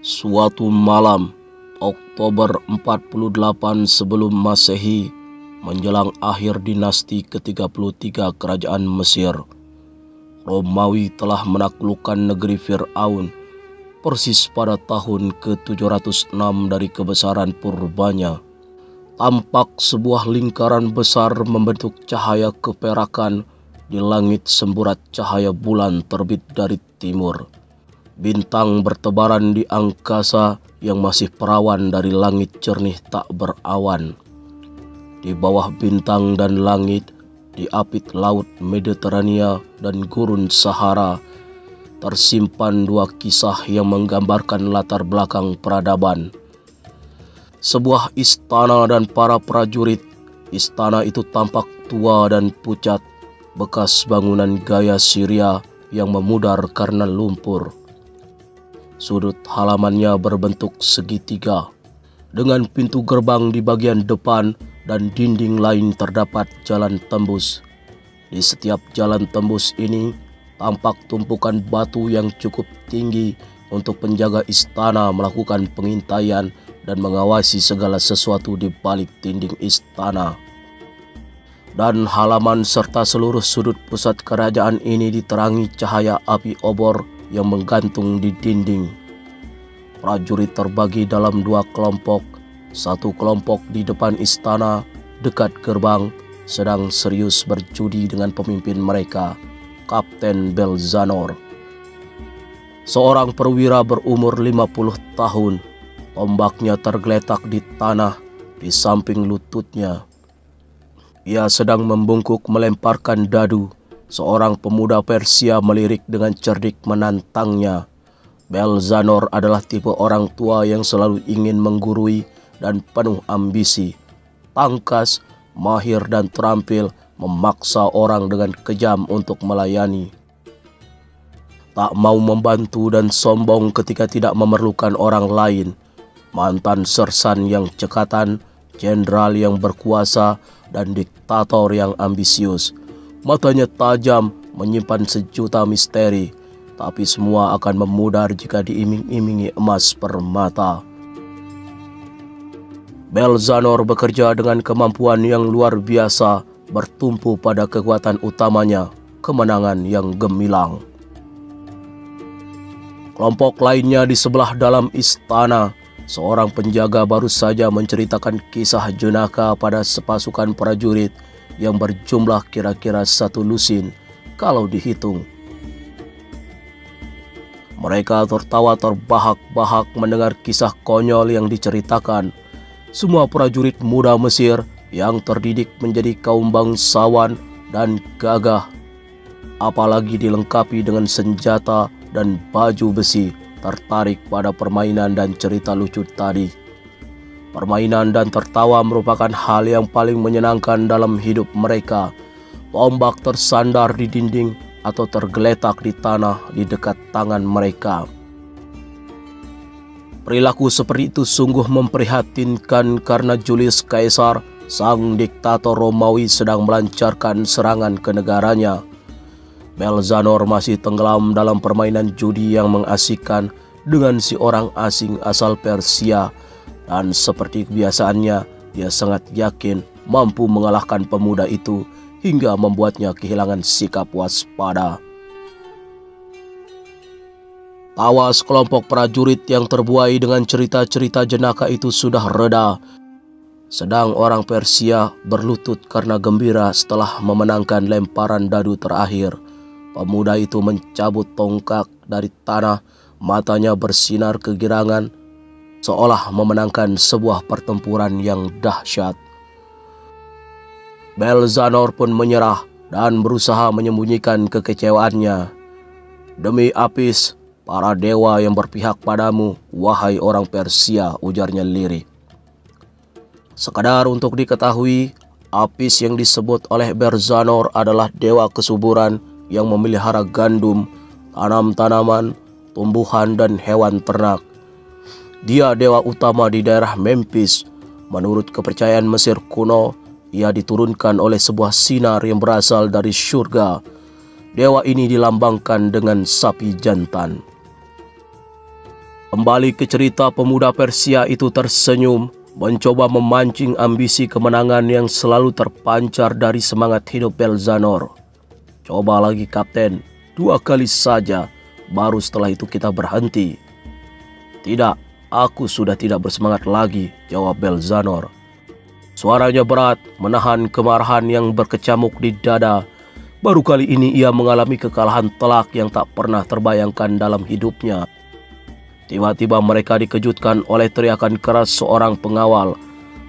Suatu malam, Oktober 48 sebelum Masehi, menjelang akhir dinasti ke-33 kerajaan Mesir, Romawi telah menaklukkan negeri Fir'aun persis pada tahun ke-706 dari kebesaran purbanya. Tampak sebuah lingkaran besar membentuk cahaya keperakan di langit, semburat cahaya bulan terbit dari timur. Bintang bertebaran di angkasa yang masih perawan dari langit jernih tak berawan. Di bawah bintang dan langit, di apit laut Mediterania dan gurun Sahara, tersimpan dua kisah yang menggambarkan latar belakang peradaban. Sebuah istana dan para prajurit. Istana itu tampak tua dan pucat, bekas bangunan gaya Syria yang memudar karena lumpur. Sudut halamannya berbentuk segitiga, dengan pintu gerbang di bagian depan dan dinding lain terdapat jalan tembus. Di setiap jalan tembus ini tampak tumpukan batu yang cukup tinggi untuk penjaga istana melakukan pengintaian dan mengawasi segala sesuatu di balik dinding istana. Dan halaman serta seluruh sudut pusat kerajaan ini diterangi cahaya api obor yang menggantung di dinding. Prajurit terbagi dalam dua kelompok. Satu kelompok di depan istana, dekat gerbang, sedang serius berjudi dengan pemimpin mereka, Kapten Belzanor. Seorang perwira berumur 50 tahun. Tombaknya tergeletak di tanah di samping lututnya. Ia sedang membungkuk melemparkan dadu. Seorang pemuda Persia melirik dengan cerdik menantangnya. Belzanor adalah tipe orang tua yang selalu ingin menggurui dan penuh ambisi. Tangkas, mahir dan terampil, memaksa orang dengan kejam untuk melayani. Tak mau membantu dan sombong ketika tidak memerlukan orang lain. Mantan sersan yang cekatan, jenderal yang berkuasa, dan diktator yang ambisius. Matanya tajam, menyimpan sejuta misteri, tapi semua akan memudar jika diiming-imingi emas permata. Belzanor bekerja dengan kemampuan yang luar biasa, bertumpu pada kekuatan utamanya, kemenangan yang gemilang. Kelompok lainnya di sebelah dalam istana. Seorang penjaga baru saja menceritakan kisah jenaka pada sepasukan prajurit yang berjumlah kira-kira 1 lusin kalau dihitung. Mereka tertawa terbahak-bahak mendengar kisah konyol yang diceritakan. Semua prajurit muda Mesir yang terdidik menjadi kaum bangsawan dan gagah, apalagi dilengkapi dengan senjata dan baju besi, tertarik pada permainan dan cerita lucu tadi. Permainan dan tertawa merupakan hal yang paling menyenangkan dalam hidup mereka. Tombak tersandar di dinding atau tergeletak di tanah di dekat tangan mereka. Perilaku seperti itu sungguh memprihatinkan karena Julius Caesar, sang diktator Romawi, sedang melancarkan serangan ke negaranya. Belzanor masih tenggelam dalam permainan judi yang mengasihkan dengan si orang asing asal Persia, dan seperti kebiasaannya, dia sangat yakin mampu mengalahkan pemuda itu hingga membuatnya kehilangan sikap waspada. Tawa sekelompok prajurit yang terbuai dengan cerita-cerita jenaka itu sudah reda, sedang orang Persia berlutut karena gembira setelah memenangkan lemparan dadu terakhir. Pemuda itu mencabut tongkat dari tanah, matanya bersinar kegirangan, seolah memenangkan sebuah pertempuran yang dahsyat. Belzanor pun menyerah dan berusaha menyembunyikan kekecewaannya. "Demi Apis, para dewa yang berpihak padamu, wahai orang Persia," ujarnya lirih. Sekadar untuk diketahui, Apis yang disebut oleh Belzanor adalah dewa kesuburan yang memelihara gandum, tanam-tanaman, tumbuhan, dan hewan ternak. Dia dewa utama di daerah Memphis. Menurut kepercayaan Mesir kuno, ia diturunkan oleh sebuah sinar yang berasal dari surga. Dewa ini dilambangkan dengan sapi jantan. Kembali ke cerita, pemuda Persia itu tersenyum, mencoba memancing ambisi kemenangan yang selalu terpancar dari semangat hidup Belzanor. "Coba lagi, Kapten, 2 kali saja, baru setelah itu kita berhenti." "Tidak, aku sudah tidak bersemangat lagi," jawab Belzanor. Suaranya berat, menahan kemarahan yang berkecamuk di dada. Baru kali ini ia mengalami kekalahan telak yang tak pernah terbayangkan dalam hidupnya. Tiba-tiba mereka dikejutkan oleh teriakan keras seorang pengawal.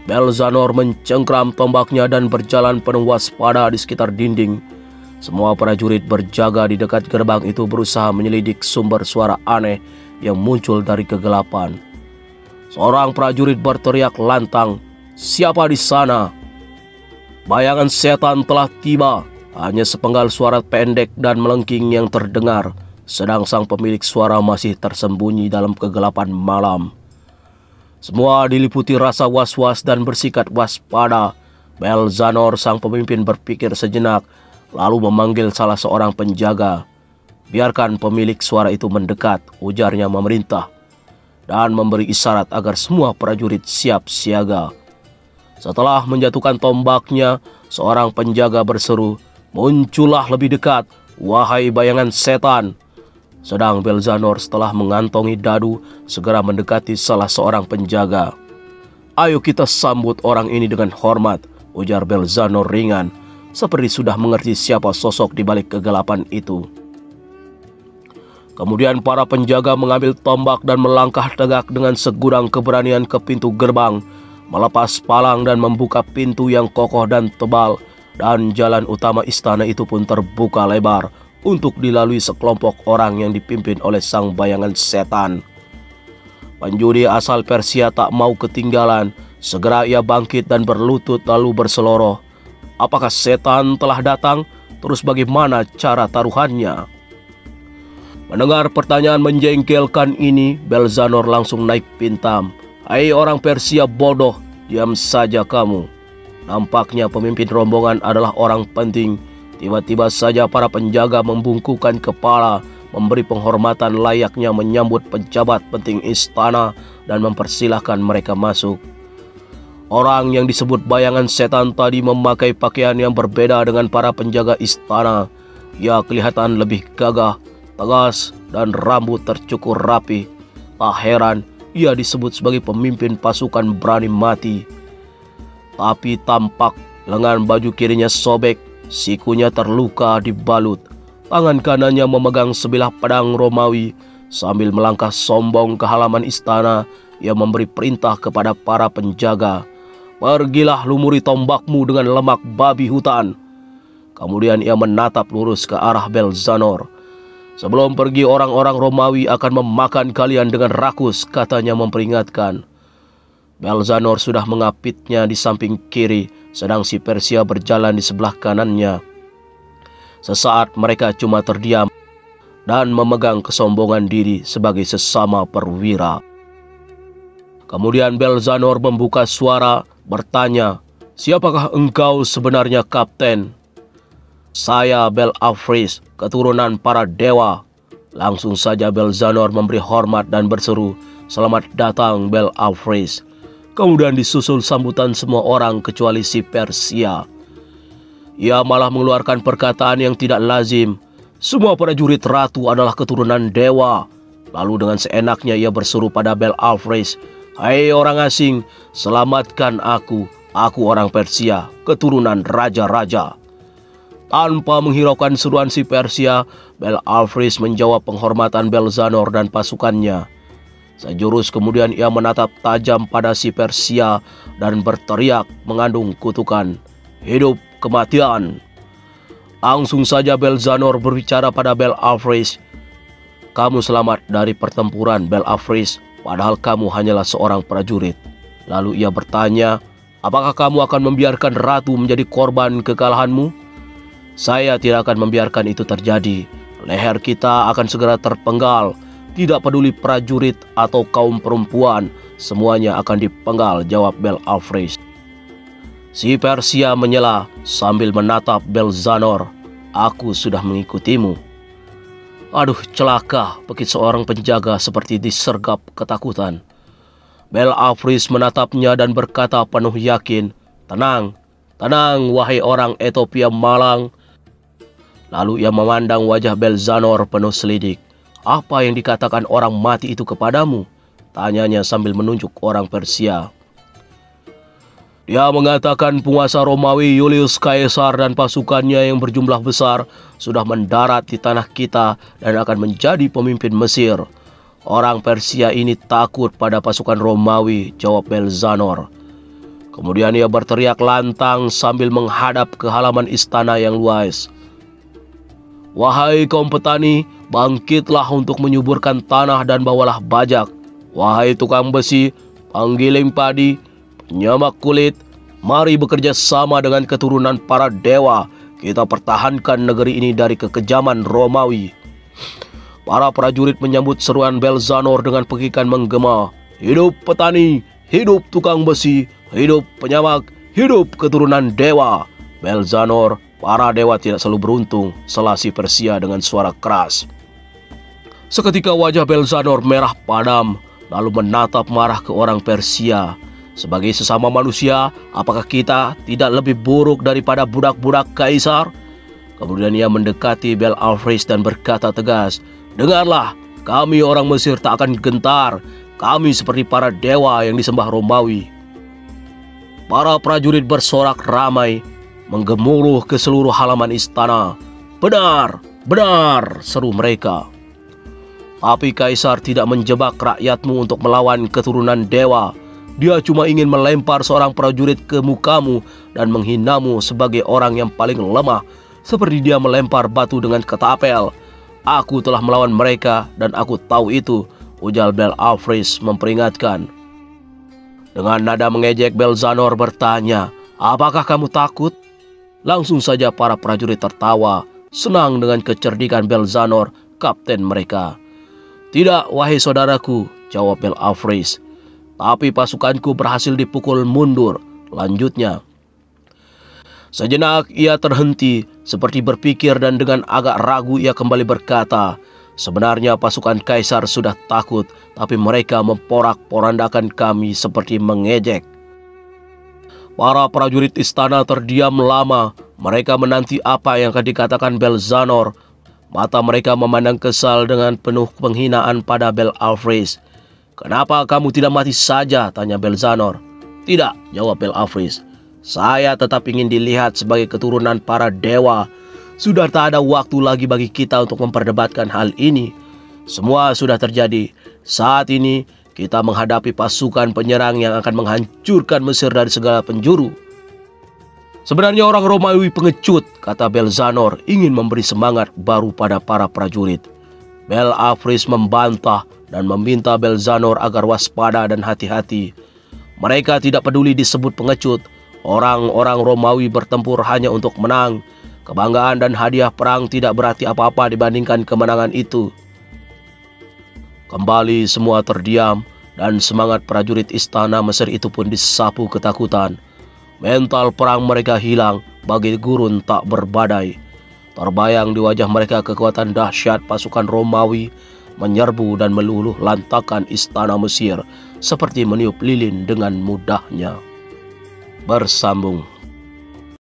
Belzanor mencengkram tombaknya dan berjalan penuh waspada di sekitar dinding. Semua prajurit berjaga di dekat gerbang itu berusaha menyelidik sumber suara aneh yang muncul dari kegelapan. Seorang prajurit berteriak lantang, "Siapa di sana?" "Bayangan setan telah tiba," hanya sepenggal suara pendek dan melengking yang terdengar, sedang sang pemilik suara masih tersembunyi dalam kegelapan malam. Semua diliputi rasa was-was dan bersikap waspada. Belzanor, sang pemimpin, berpikir sejenak, lalu memanggil salah seorang penjaga. "Biarkan pemilik suara itu mendekat," ujarnya memerintah, dan memberi isyarat agar semua prajurit siap siaga. Setelah menjatuhkan tombaknya, seorang penjaga berseru, "Muncullah lebih dekat, wahai bayangan setan." Sedang Belzanor setelah mengantongi dadu segera mendekati salah seorang penjaga. "Ayo kita sambut orang ini dengan hormat," ujar Belzanor ringan, seperti sudah mengerti siapa sosok di balik kegelapan itu. Kemudian para penjaga mengambil tombak dan melangkah tegak dengan segudang keberanian ke pintu gerbang, melepas palang dan membuka pintu yang kokoh dan tebal, dan jalan utama istana itu pun terbuka lebar untuk dilalui sekelompok orang yang dipimpin oleh sang bayangan setan. Penjudi asal Persia tak mau ketinggalan. Segera ia bangkit dan berlutut lalu berseloroh, "Apakah setan telah datang? Terus bagaimana cara taruhannya?" Mendengar pertanyaan menjengkelkan ini, Belzanor langsung naik pintam. "Hai orang Persia bodoh, diam saja kamu." Nampaknya pemimpin rombongan adalah orang penting. Tiba-tiba saja para penjaga membungkukkan kepala, memberi penghormatan layaknya menyambut pejabat penting istana dan mempersilahkan mereka masuk. Orang yang disebut bayangan setan tadi memakai pakaian yang berbeda dengan para penjaga istana. Ia kelihatan lebih gagah, tegas, dan rambut tercukur rapi. Tak heran ia disebut sebagai pemimpin pasukan berani mati. Tapi tampak lengan baju kirinya sobek, sikunya terluka dibalut. Tangan kanannya memegang sebilah pedang Romawi. Sambil melangkah sombong ke halaman istana, ia memberi perintah kepada para penjaga, "Pergilah lumuri tombakmu dengan lemak babi hutan." Kemudian ia menatap lurus ke arah Belzanor. "Sebelum pergi, orang-orang Romawi akan memakan kalian dengan rakus," katanya memperingatkan. Belzanor sudah mengapitnya di samping kiri, sedang si Persia berjalan di sebelah kanannya. Sesaat mereka cuma terdiam dan memegang kesombongan diri sebagai sesama perwira. Kemudian Belzanor membuka suara, bertanya, "Siapakah engkau sebenarnya, Kapten?" "Saya Belafris, keturunan para dewa." Langsung saja Belzanor memberi hormat dan berseru, "Selamat datang, Belafris." Kemudian disusul sambutan semua orang kecuali si Persia. Ia malah mengeluarkan perkataan yang tidak lazim. Semua prajurit ratu adalah keturunan dewa. Lalu dengan seenaknya ia berseru pada Belafris, "Hai orang asing, selamatkan aku. Aku orang Persia, keturunan raja-raja." Tanpa menghiraukan seruan si Persia, Belafris menjawab penghormatan Belzanor dan pasukannya. Sejurus kemudian ia menatap tajam pada si Persia dan berteriak mengandung kutukan, "Hidup kematian!" Langsung saja Belzanor berbicara pada Belafris, "Kamu selamat dari pertempuran, Belafris, padahal kamu hanyalah seorang prajurit." Lalu ia bertanya, "Apakah kamu akan membiarkan ratu menjadi korban kekalahanmu?" "Saya tidak akan membiarkan itu terjadi. Leher kita akan segera terpenggal. Tidak peduli prajurit atau kaum perempuan, semuanya akan dipenggal," jawab Belafris. Si Persia menyela sambil menatap Belzanor, "Aku sudah mengikutimu." Aduh, celaka bagi seorang penjaga seperti disergap ketakutan. Bel-Afriz menatapnya dan berkata penuh yakin, "Tenang, tenang wahai orang Ethiopia malang." Lalu ia memandang wajah Belzanor penuh selidik. "Apa yang dikatakan orang mati itu kepadamu?" tanyanya sambil menunjuk orang Persia. "Dia mengatakan penguasa Romawi Julius Caesar dan pasukannya yang berjumlah besar sudah mendarat di tanah kita dan akan menjadi pemimpin Mesir. Orang Persia ini takut pada pasukan Romawi," jawab Belzanor. Kemudian ia berteriak lantang sambil menghadap ke halaman istana yang luas. "Wahai kaum petani, bangkitlah untuk menyuburkan tanah dan bawalah bajak. Wahai tukang besi, penggiling padi, penyamak kulit, mari bekerja sama dengan keturunan para dewa. Kita pertahankan negeri ini dari kekejaman Romawi." Para prajurit menyambut seruan Belzanor dengan pekikan menggema. "Hidup petani, hidup tukang besi, hidup penyamak, hidup keturunan dewa." "Belzanor, para dewa tidak selalu beruntung," selasi Persia dengan suara keras. Seketika wajah Belzanor merah padam, lalu menatap marah ke orang Persia. "Sebagai sesama manusia, apakah kita tidak lebih buruk daripada budak-budak Kaisar?" Kemudian ia mendekati Bel-Afriz dan berkata tegas, "Dengarlah, kami orang Mesir tak akan gentar. Kami seperti para dewa yang disembah Romawi." Para prajurit bersorak ramai, menggemuruh ke seluruh halaman istana. "Benar, benar," seru mereka. "Tapi Kaisar tidak menjebak rakyatmu untuk melawan keturunan dewa. Dia cuma ingin melempar seorang prajurit ke mukamu dan menghinamu sebagai orang yang paling lemah, seperti dia melempar batu dengan ketapel. Aku telah melawan mereka dan aku tahu itu," ujar Bel-Afriz memperingatkan. Dengan nada mengejek, Belzanor bertanya, "Apakah kamu takut?" Langsung saja para prajurit tertawa, senang dengan kecerdikan Belzanor, kapten mereka. "Tidak, wahai saudaraku," jawab Bel-Afriz. "Tapi pasukanku berhasil dipukul mundur," lanjutnya. Sejenak ia terhenti, seperti berpikir, dan dengan agak ragu ia kembali berkata, "Sebenarnya pasukan Kaisar sudah takut, tapi mereka memporak-porandakan kami seperti mengejek." Para prajurit istana terdiam lama. Mereka menanti apa yang akan dikatakan Belzanor. Mata mereka memandang kesal dengan penuh penghinaan pada Bel-Afriz. "Kenapa kamu tidak mati saja?" tanya Belzanor. "Tidak," jawab Bel-Afriz. "Saya tetap ingin dilihat sebagai keturunan para dewa. Sudah tak ada waktu lagi bagi kita untuk memperdebatkan hal ini. Semua sudah terjadi. Saat ini kita menghadapi pasukan penyerang yang akan menghancurkan Mesir dari segala penjuru." "Sebenarnya orang Romawi pengecut," kata Belzanor, ingin memberi semangat baru pada para prajurit. Bel-Afriz membantah dan meminta Belzanor agar waspada dan hati-hati. Mereka tidak peduli disebut pengecut. Orang-orang Romawi bertempur hanya untuk menang. Kebanggaan dan hadiah perang tidak berarti apa-apa dibandingkan kemenangan itu. Kembali semua terdiam, dan semangat prajurit istana Mesir itu pun disapu ketakutan. Mental perang mereka hilang, bagai gurun tak berbadai. Terbayang di wajah mereka kekuatan dahsyat pasukan Romawi menyerbu dan meluluh lantakan istana Mesir seperti meniup lilin dengan mudahnya. Bersambung.